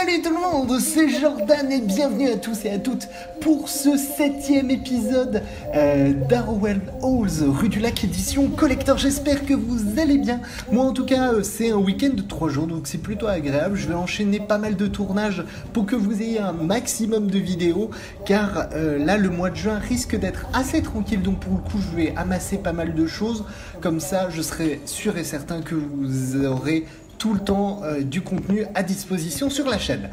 Salut tout le monde, c'est Jordan et bienvenue à tous et à toutes pour ce 7e épisode d'Harrowell Halls, rue du Lac édition collector. J'espère que vous allez bien. Moi en tout cas c'est un week-end de 3 jours donc c'est plutôt agréable. Je vais enchaîner pas mal de tournages pour que vous ayez un maximum de vidéos car là le mois de juin risque d'être assez tranquille, donc pour le coup je vais amasser pas mal de choses. Comme ça je serai sûr et certain que vous aurez tout le temps du contenu à disposition sur la chaîne.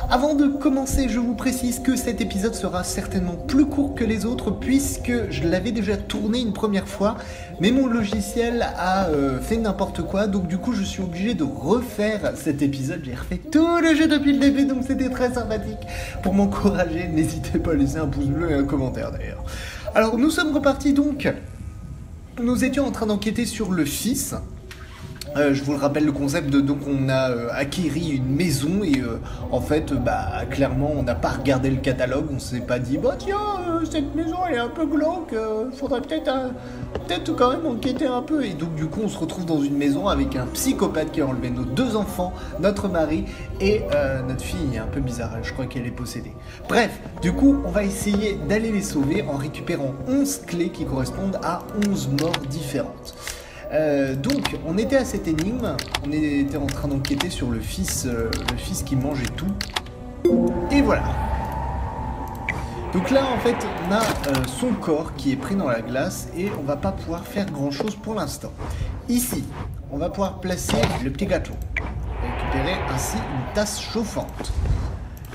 Avant de commencer, je vous précise que cet épisode sera certainement plus court que les autres puisque je l'avais déjà tourné une première fois, mais mon logiciel a fait n'importe quoi, donc du coup je suis obligé de refaire cet épisode. J'ai refait tout le jeu depuis le début, donc c'était très sympathique. Pour m'encourager, n'hésitez pas à laisser un pouce bleu et un commentaire d'ailleurs. Alors nous sommes repartis donc, nous étions en train d'enquêter sur le fils. Je vous le rappelle le concept donc on a acquéri une maison et en fait clairement on n'a pas regardé le catalogue, on s'est pas dit bah tiens cette maison elle est un peu glauque, faudrait peut-être quand même enquêter un peu, et donc du coup on se retrouve dans une maison avec un psychopathe qui a enlevé nos 2 enfants, notre mari et notre fille est un peu bizarre, je crois qu'elle est possédée. Bref, du coup on va essayer d'aller les sauver en récupérant 11 clés qui correspondent à 11 morts différentes. Donc on était à cette énigme, on était en train d'enquêter sur le fils qui mangeait tout, et voilà. Donc là en fait on a son corps qui est pris dans la glace et on va pas pouvoir faire grand chose pour l'instant. Ici on va pouvoir placer le petit gâteau, récupérer ainsi une tasse chauffante.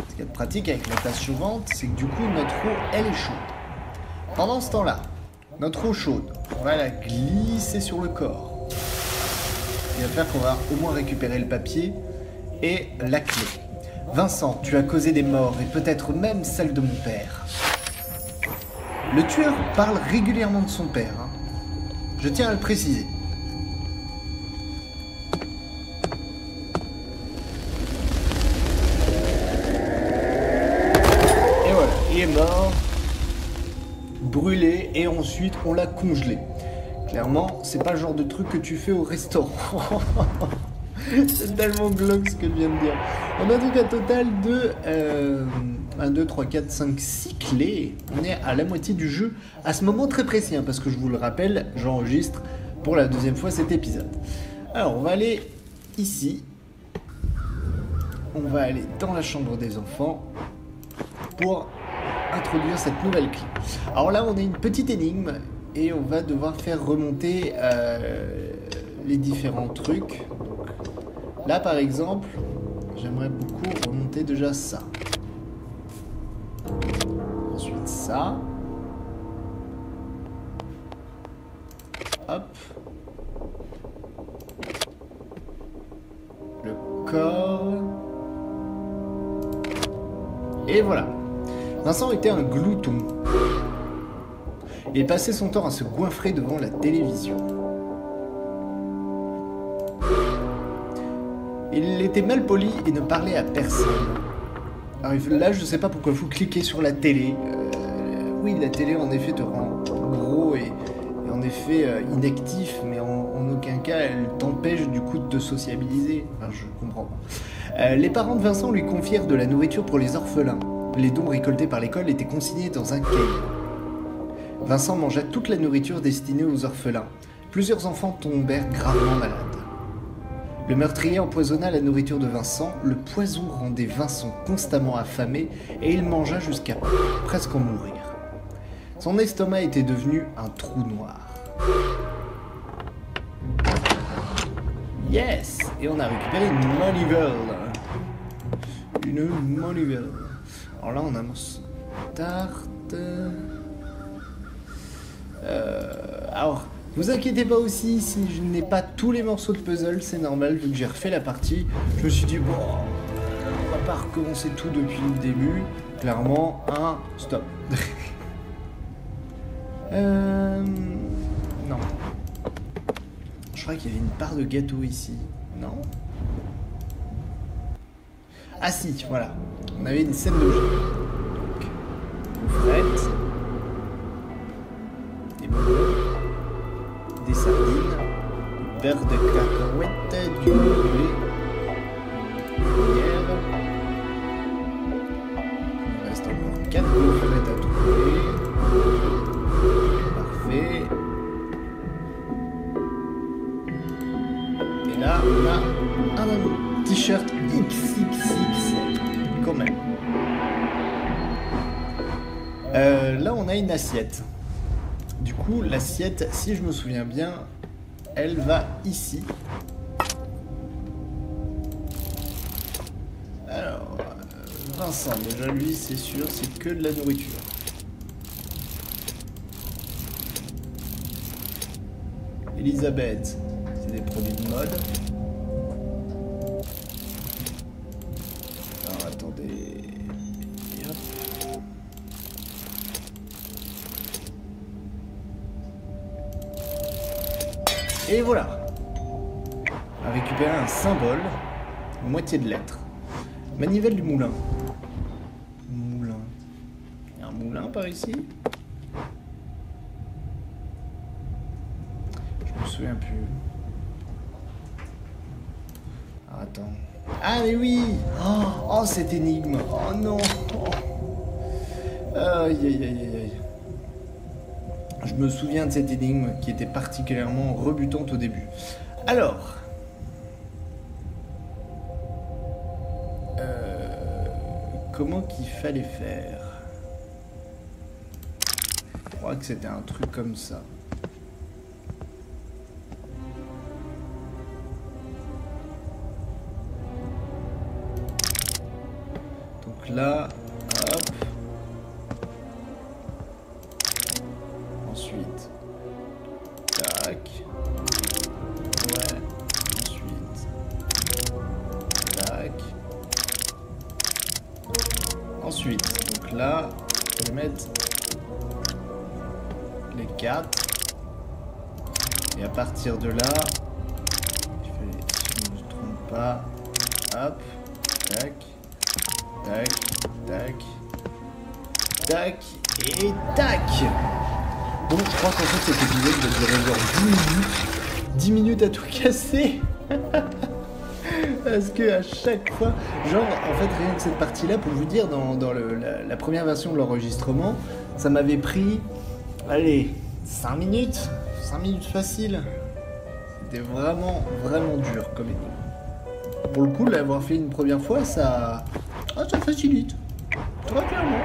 Ce qui est pratique avec la tasse chauffante, c'est que du coup notre eau elle est chaude. Pendant ce temps là, notre eau chaude, on va la glisser sur le corps. Ce qui va faire qu'on va au moins récupérer le papier et la clé. Vincent, tu as causé des morts et peut-être même celle de mon père. Le tueur parle régulièrement de son père. Je tiens à le préciser. Et voilà, il est mort. Brûlé et ensuite on l'a congelé. Clairement, c'est pas le genre de truc que tu fais au restaurant. C'est tellement glauque ce que je viens de dire. On a donc un total de 1, 2, 3, 4, 5, 6 clés. On est à la moitié du jeu à ce moment très précis, parce que je vous le rappelle, j'enregistre pour la 2e fois cet épisode. Alors on va aller ici. On va aller dans la chambre des enfants pour introduire cette nouvelle clé. Alors là on a une petite énigme et on va devoir faire remonter les différents trucs. Donc, là par exemple j'aimerais beaucoup remonter déjà ça, ensuite ça, hop, le corps, et voilà. Vincent était un glouton. Il passait son temps à se goinfrer devant la télévision. Il était mal poli et ne parlait à personne. Alors là, je ne sais pas pourquoi vous cliquez sur la télé. Oui, la télé en effet te rend gros et en effet inactif, mais en aucun cas elle t'empêche du coup de te sociabiliser. Enfin, je comprends pas. Les parents de Vincent lui confièrent de la nourriture pour les orphelins. Les dons récoltés par l'école étaient consignés dans un cahier. Vincent mangea toute la nourriture destinée aux orphelins. Plusieurs enfants tombèrent gravement malades. Le meurtrier empoisonna la nourriture de Vincent. Le poison rendait Vincent constamment affamé et il mangea jusqu'à presque en mourir. Son estomac était devenu un trou noir. Yes! Et on a récupéré une manivelle. Une manivelle. Alors là, on a tarte. Alors, vous inquiétez pas aussi si je n'ai pas tous les morceaux de puzzle, c'est normal, vu que j'ai refait la partie. Je me suis dit, bon, on va pas recommencer tout depuis le début. Clairement, stop. Non. Je crois qu'il y avait une part de gâteau ici. Non? Ah si, voilà. On avait une scène de jeu. Donc, frette, des bonbons, des sardines, du beurre de cacahuète, du lait, une cuillère, on a un t-shirt XXX quand même. Là, on a une assiette. Du coup, l'assiette, si je me souviens bien, elle va ici. Alors, Vincent, déjà lui, c'est sûr, c'est que de la nourriture. Elisabeth, c'est des produits de mode. Alors, attendez. Et hop. Et voilà. On a récupéré un symbole, une moitié de lettre. Manivelle du moulin. Moulin. Il y a un moulin par ici? Je me souviens plus. Ah, attends. Ah mais oui. Oh, cette énigme. Oh non. Aïe aïe aïe aïe aïe. Je me souviens de cette énigme qui était particulièrement rebutante au début. Alors... comment qu'il fallait faire? Je crois que c'était un truc comme ça. Donc là, hop. Ensuite, tac. Ouais. Ensuite, tac. Ensuite, donc là, je vais mettre les 4. Et à partir de là, si je ne me trompe pas, hop, tac, tac, tac, tac, et tac. Bon, je crois qu'en fait cet épisode va durer genre 10 minutes. 10 minutes à tout casser. Parce que à chaque fois, genre, en fait, rien que cette partie-là, pour vous dire, dans la première version de l'enregistrement, ça m'avait pris, allez, 5 minutes. 5 minutes facile. C'était vraiment, vraiment dur comme énigme. Pour le coup, de l'avoir fait une première fois, ça facilite. Très clairement.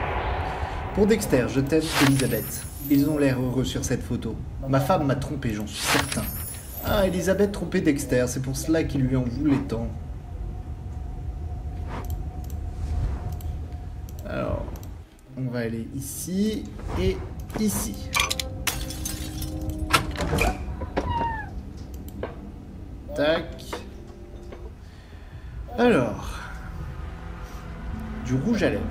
Pour Dexter, je t'aime, Elisabeth. Ils ont l'air heureux sur cette photo. Ma femme m'a trompé, j'en suis certain. Ah, Elisabeth trompait Dexter, c'est pour cela qu'il lui en voulait tant. Alors, on va aller ici et ici. Tac. Alors, du rouge à lèvres.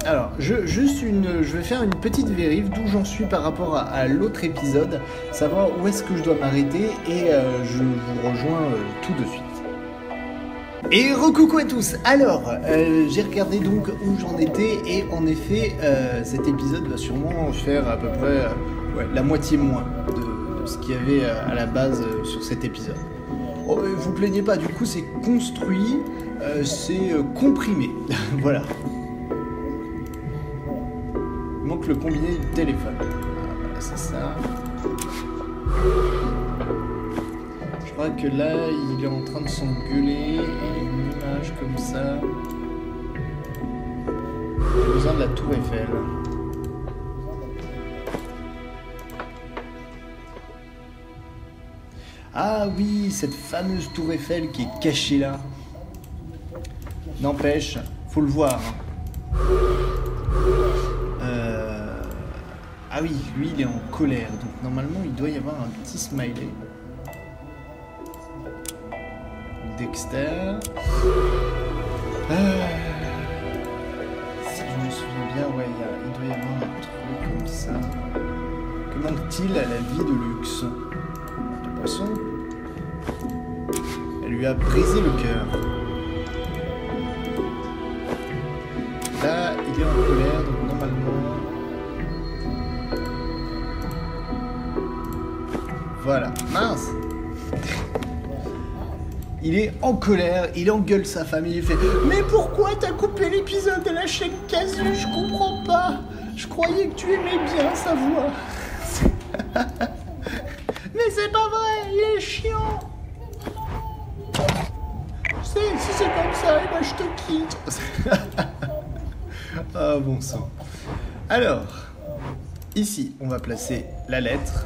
Alors, je vais faire une petite vérif d'où j'en suis par rapport à l'autre épisode, savoir où est-ce que je dois m'arrêter et je vous rejoins tout de suite. Et recoucou à tous. Alors, j'ai regardé donc où j'en étais et en effet, cet épisode va sûrement faire à peu près la moitié moins de ce qu'il y avait à la base sur cet épisode. Oh, vous plaignez pas, du coup c'est construit, c'est comprimé, voilà. Il manque le combiné du téléphone. Voilà, c'est ça. Je crois que là, il est en train de s'engueuler et une image comme ça. J'ai besoin de la tour Eiffel. Ah oui, cette fameuse tour Eiffel qui est cachée là. N'empêche, faut le voir. Ah oui, lui il est en colère, donc normalement il doit y avoir un petit smiley. Dexter. Si je me souviens bien, ouais, il doit y avoir un truc comme ça. Que manque-t-il à la vie de luxe? Du poisson. Elle lui a brisé le cœur. Là, il est en colère, donc normalement... Voilà, mince. Il est en colère, il engueule sa famille, il fait « Mais pourquoi t'as coupé l'épisode de la chaîne Casu? Je comprends pas. Je croyais que tu aimais bien sa voix. » Mais c'est pas vrai, il est chiant. je te quitte. Ah, bon sang. Alors, ici, on va placer la lettre.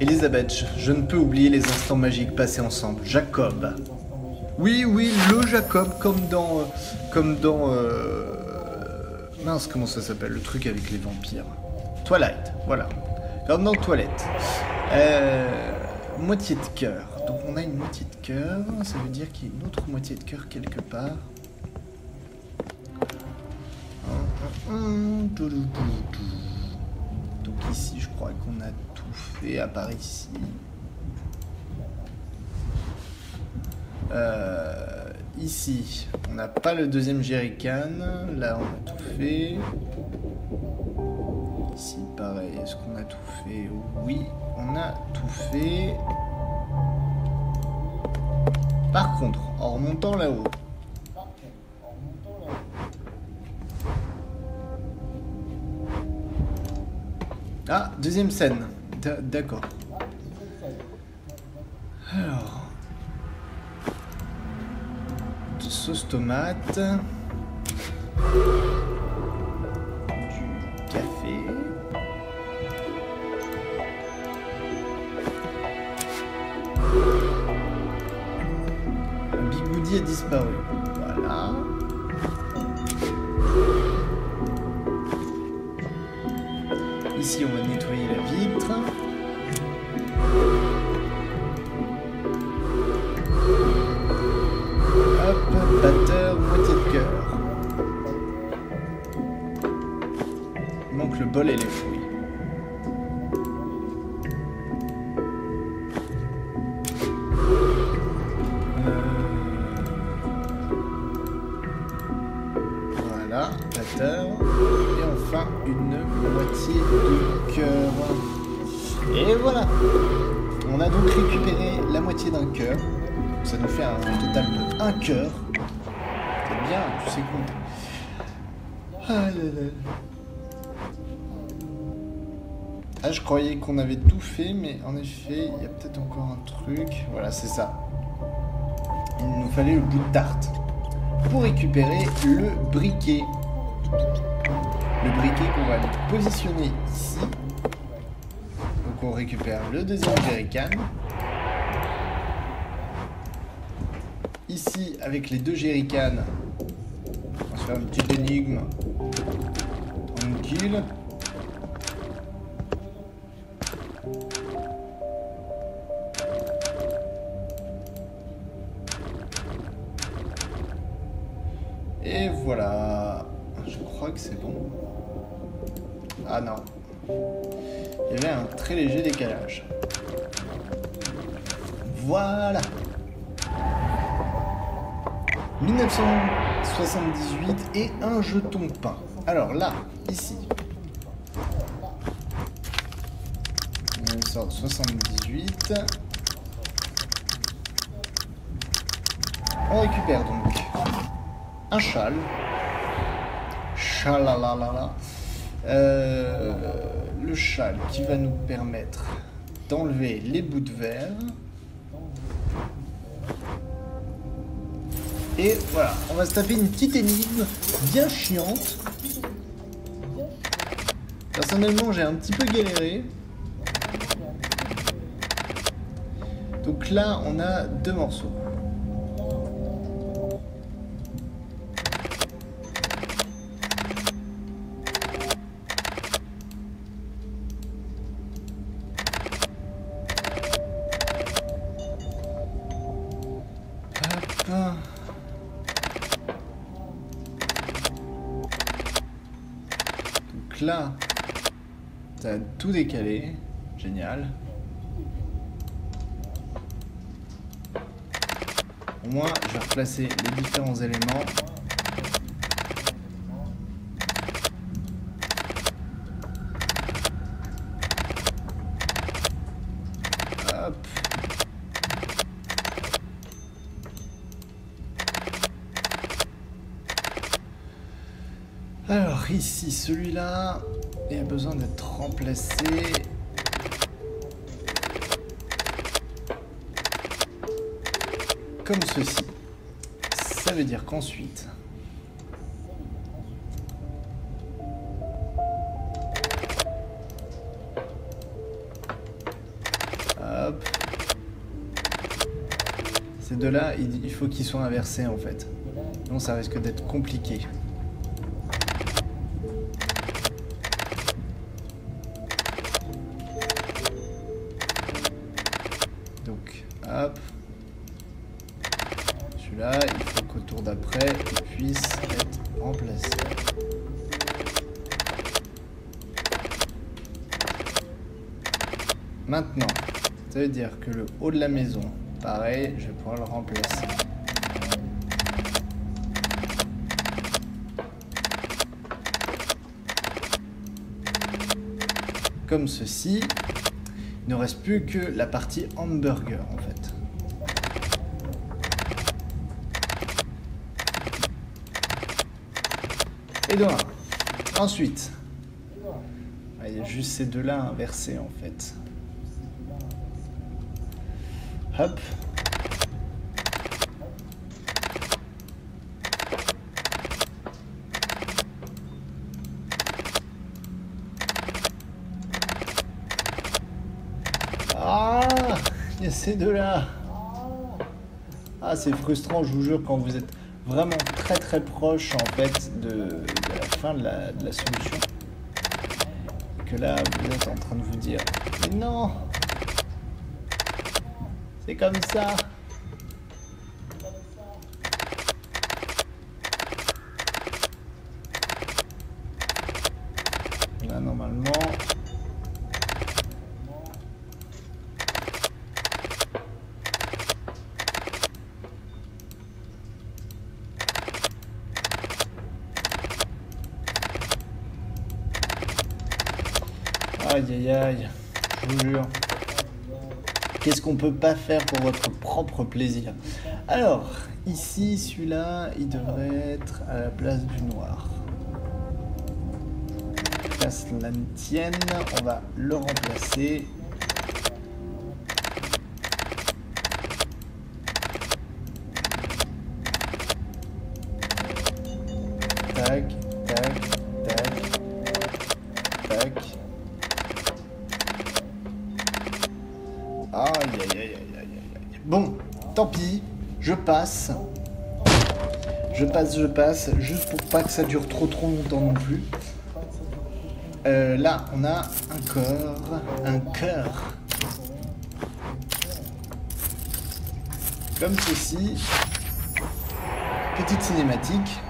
Elisabeth, je ne peux oublier les instants magiques passés ensemble. Jacob. Oui, oui, le Jacob, comme dans... mince, comment ça s'appelle? Le truc avec les vampires. Twilight, voilà. Comme dans Toilette. Moitié de cœur. Donc on a une moitié de cœur. Ça veut dire qu'il y a une autre moitié de cœur quelque part. Donc ici, je crois qu'on a tout fait, à part ici. Ici, on n'a pas le deuxième jerrycan. Là, on a tout fait. Ici, pareil. Est-ce qu'on a tout fait? Oui, on a tout fait. Par contre, en remontant là-haut. Ah, deuxième scène. D'accord. Alors... sauce tomate, du café, Bigoudi a disparu, voilà. Ici on va nettoyer la vitre. Batteur, moitié de cœur. Il manque le bol et les fruits. Voilà, batteur. Et enfin, une moitié de cœur. Et voilà. On a donc récupéré la moitié d'un cœur. Ça nous fait un total de 1 cœur. C'est bien, tu sais compter. Ah là là. Ah, je croyais qu'on avait tout fait, mais en effet, il y a peut-être encore un truc. Voilà, c'est ça. Il nous fallait le bout de tarte pour récupérer le briquet. Le briquet qu'on va aller positionner ici. Donc on récupère le deuxième jerrycan. Ici, avec les deux jerrycans, on va se faire une petite énigme tranquille. Et voilà. Je crois que c'est bon. Ah non. Il y avait un très léger décalage. Voilà. 1978 et un jeton peint. Alors là, ici. 1978. On récupère donc un châle. Chalalalala. Le châle qui va nous permettre d'enlever les bouts de verre. Et voilà, on va se taper une petite énigme bien chiante. Personnellement, j'ai un petit peu galéré. Donc là, on a 2 morceaux. Hop. Donc là, t'as tout décalé. Génial. Au moins, je vais replacer les différents éléments. Hop. Alors ici, celui-là, il a besoin d'être remplacé. Comme ceci. Ça veut dire qu'ensuite... Hop. Ces deux-là, il faut qu'ils soient inversés en fait. Sinon ça risque d'être compliqué. Donc, hop. Celui-là, il faut qu'au tour d'après, il puisse être remplacé. Maintenant, ça veut dire que le haut de la maison, pareil, je vais pouvoir le remplacer. Comme ceci. Il ne reste plus que la partie hamburger en fait. Et de 1. Ensuite, il y a juste ces deux-là inversés en fait. Hop. Ah, il y a ces deux-là. Ah, c'est frustrant, je vous jure, quand vous êtes vraiment très très proche en fait de la fin de la solution. Et que là, vous êtes en train de vous dire, mais non, c'est comme ça. Là, normalement... Aïe aïe aïe, je vous jure. Qu'est-ce qu'on peut pas faire pour votre propre plaisir? Alors, ici, celui-là, il devrait être à la place du noir. Qu'à cela ne tienne, on va le remplacer. Tac, tac, tac, tac. Aïe, aïe, aïe, aïe, aïe, aïe. Bon, tant pis, je passe. Je passe, juste pour pas que ça dure trop longtemps non plus. Là, on a un cœur. Comme ceci. Petite cinématique.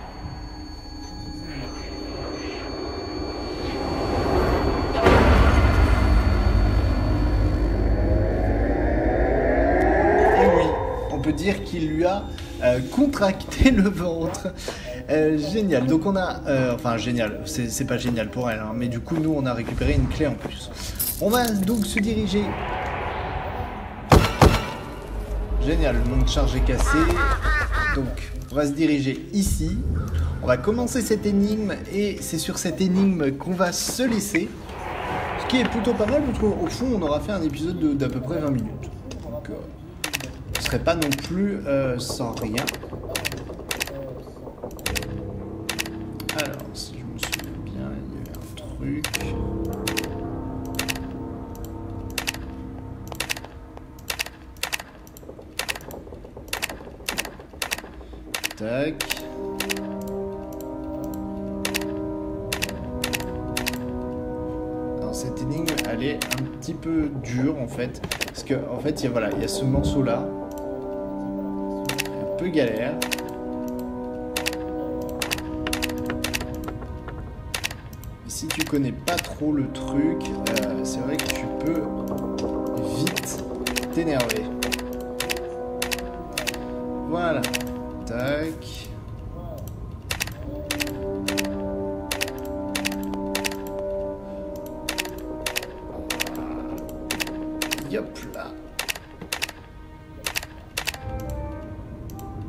Dire qu'il lui a contracté le ventre. Génial. Donc on a... enfin génial, c'est pas génial pour elle, hein, mais du coup nous on a récupéré une clé en plus. On va donc se diriger... Génial, le monde charge est cassé. Donc on va se diriger ici. On va commencer cette énigme et c'est sur cette énigme qu'on va se laisser. Ce qui est plutôt pas mal parce qu'au fond on aura fait un épisode d'à peu près 20 minutes. Donc... pas non plus sans rien. Alors, si je me souviens bien, il y avait un truc. Tac. Alors, cette énigme, elle est un petit peu dure en fait. Parce que en fait, il y a ce morceau là. Galère. Et si tu connais pas trop le truc, c'est vrai que tu peux vite t'énerver. Voilà. Tac. Yop là.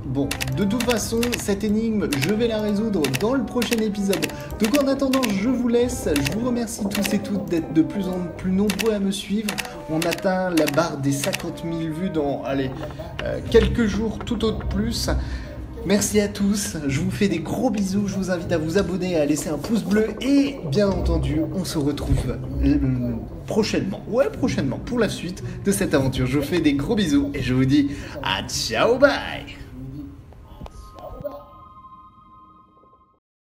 Bon, de toute façon, cette énigme, je vais la résoudre dans le prochain épisode. Donc en attendant, je vous laisse. Je vous remercie tous et toutes d'être de plus en plus nombreux à me suivre. On atteint la barre des 50 000 vues dans, allez, quelques jours tout au plus. Merci à tous, je vous fais des gros bisous, je vous invite à vous abonner, à laisser un pouce bleu et bien entendu, on se retrouve prochainement, pour la suite de cette aventure. Je vous fais des gros bisous et je vous dis à ciao, bye.